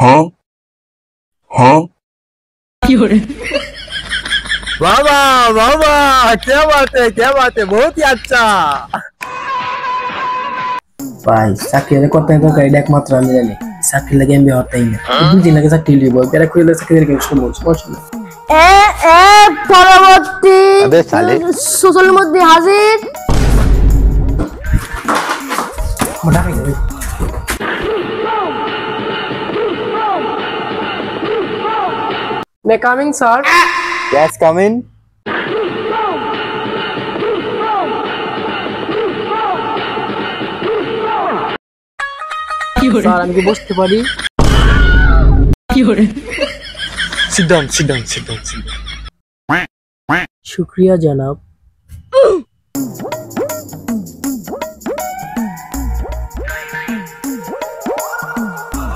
हाँ हाँ वाह वाह वाह वाह, क्या बात है, बहुत ही अच्छा। ভাই চাকরি করতে তো গাড়ি একমাত্র আমি জানি চাকরি লাগে আমি হতেই না দুদিন আগে চাকরি লিব এরা কইলে চাকরি লাগে সমস্যা নেই পরবর্তী সোশ্যাল মধ্যে হাজির may coming sir Yes, come in. Sir আমি কি বসতে পারি Sit down. শুকরিয়া জনাব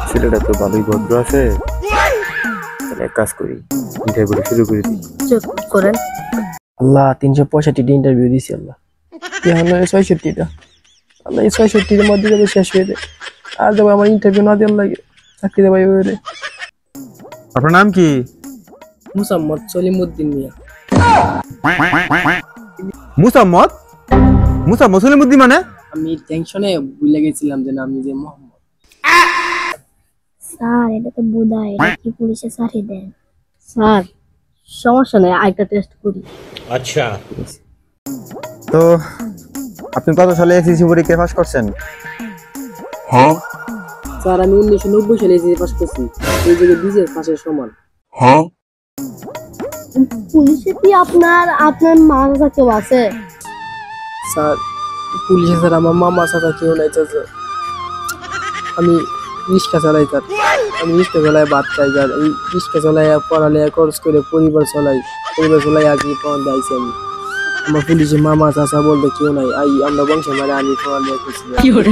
ছেলেটা তো ভালোই ভদ্র আছে, তাহলে এক কাজ করি, ইন্টারভিউ শুরু করে দিই। চুপ করেন আল্লাহ 365টা ইন্টারভিউ দিছি আল্লাহ এখন 66টা আল্লাহ এই 66টার মধ্যে যাবে শেষ হয়ে যায় আর যাবে আমার ইন্টারভিউ না দেওয়ার লাগে চাকরি দেবে ওরে আপনার নাম কি? মুসাম্মদ সলিমউদ্দিন মিয়া মুসাম্মদ সলিমউদ্দিন মানে? আমি টেনশনে ভুলে গেছিলাম যে আমি যে মোহাম্মদ। স্যার এটা তো বুদাই এটা কি পুলিশে সাথে দেন স্যার সমস্যা নেই আরেকটা টেস্ট করি আচ্ছা তো আপনি কত সালে এসএসসি পরীক্ষা পাস করছেন? हाँ স্যার আমি 1990 সালে এসএসসি পাস করছি এই জায়গায় বিজেস পাশের সমান हाँ পুলিশে কি আপনার মা কেউ আছে স্যার পুলিশে স্যার আমার মামা সাথে কেউ নাই তো স্যার আমি রিক্সা চালাই স্যার আমি রিক্সা চালাই ভাত খাই স্যার এই রিক্সা চালাই পড়ালেখা খরচ করে পরিবার চালাই আগে পর্যন্ত আইসি আমি আমার পুলিশে মামা চাচা বলতে কেউ নাই আমরা বংশ মানে আমি পড়ালেখা করছি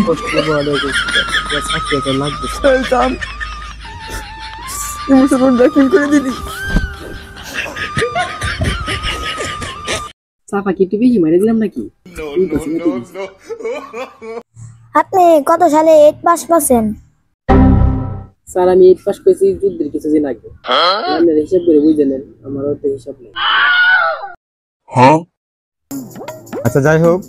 কষ্ট করে পড়ালেখা করছি চাকরি তো লাগবে চাপা কি একটু বেশি মারে দিলাম নাকি আপনি কত সালে 8 পাস করছেন স্যার আমি 8 পাস করেছি যুদ্ধের কিছুদিন আগে আপনার হিসাব করে বুঝে নেন আমারও তো হিসাব নেই हाँ আচ্ছা যাই হোক,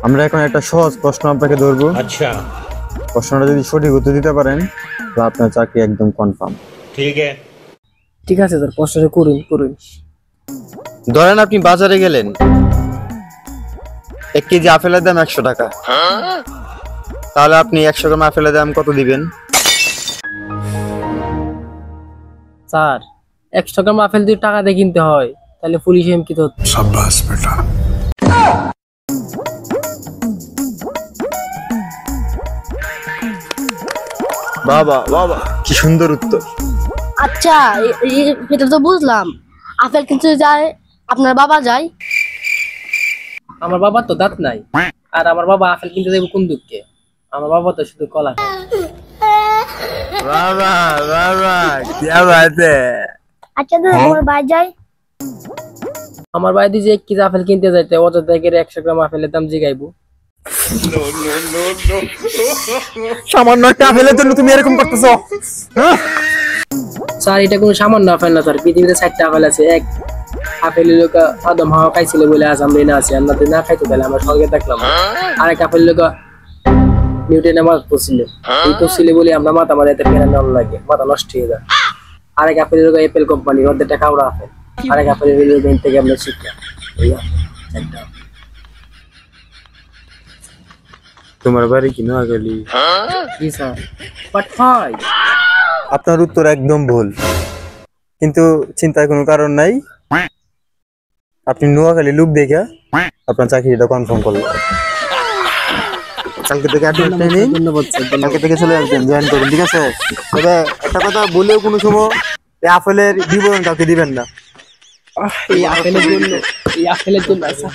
আমরা এখন একটা সহজ প্রশ্ন আপনাকে ধরবো। अच्छा প্রশ্নটা যদি সঠিক উত্তর দিতে পারেন তাহলে আপনার চাকরি একদম কনফার্ম। ठीक है ঠিক আছে স্যার প্রশ্নটা করুন ধরেন আপনি বাজারে গেলেন, 1 কেজি আপেলের দাম 100 টাকা, তাহলে আপনি 100 গ্রাম আপেলের দাম কত দিবেন? স্যার 100 গ্রাম আপেল যদি টাকা দিয়ে কিনতে হয় তাহলে পুলিশ এম কি তো शाबाश बेटा বাবা বাবা কি সুন্দর উত্তর। আচ্ছা এটা তো বুঝলাম আপেল কিনতে যায় আপনার বাবা যায় আমার বাবার তো দাঁত নাই আর আমার বাবা আপেল কিনতে যাবে কোন দুঃখে আমার বাবা তো শুধু কলা খায় বাবা কি বাত আচ্ছা তো তোমার ভাই যায় আমার ভাই দিয়ে 1 কেজি আপেল কিনতে যাইতে অযথা করে 100 গ্রাম আপেলের দাম জিগাইবো সামান্য একটা আপেলের জন্য তুমি এরকম করতেছো? স্যার এটা কোনো সামান্য আপেল না স্যার পৃথিবীতে 4টা আপেল আছে এক আপেলের লোক আদম হাওয়া খাইছিল বলে আজ আমরা না আছি আমরা না খাইতো তাহলে আমরা স্বর্গে থাকলাম আরেক আপেল লোক নিউটনের মাথা পড়ছিল এই পড়ছিল বলে আমরা মাথা মারাইতে পেরে না লাগে মাথা নষ্ট হয়ে যায় আরেক আপেল লোক অ্যাপেল কোম্পানি ওদের টাকা ওরা আপেল আরেক আপেল লোক থেকে আমরা শিক্ষা এই একটা তোমার বাড়ি কি নোয়াখালী? জি স্যার বাট ভাই আপনার উত্তর একদম ভুল, কিন্তু চিন্তার কোনো কারণ নাই, আপনি নোয়াখালী লুক দেখে আপনার চাকরিটা কনফার্ম করলেন। কালকে থেকে আপনি ট্রেনিং কালকে থেকে চলে আসবেন, জয়েন করুন, ঠিক আছে? তবে একটা কথা বলেও কোনো সময় এই আপেলের বিবরণ কাউকে দিবেন না। এই আপেলের জন্য স্যার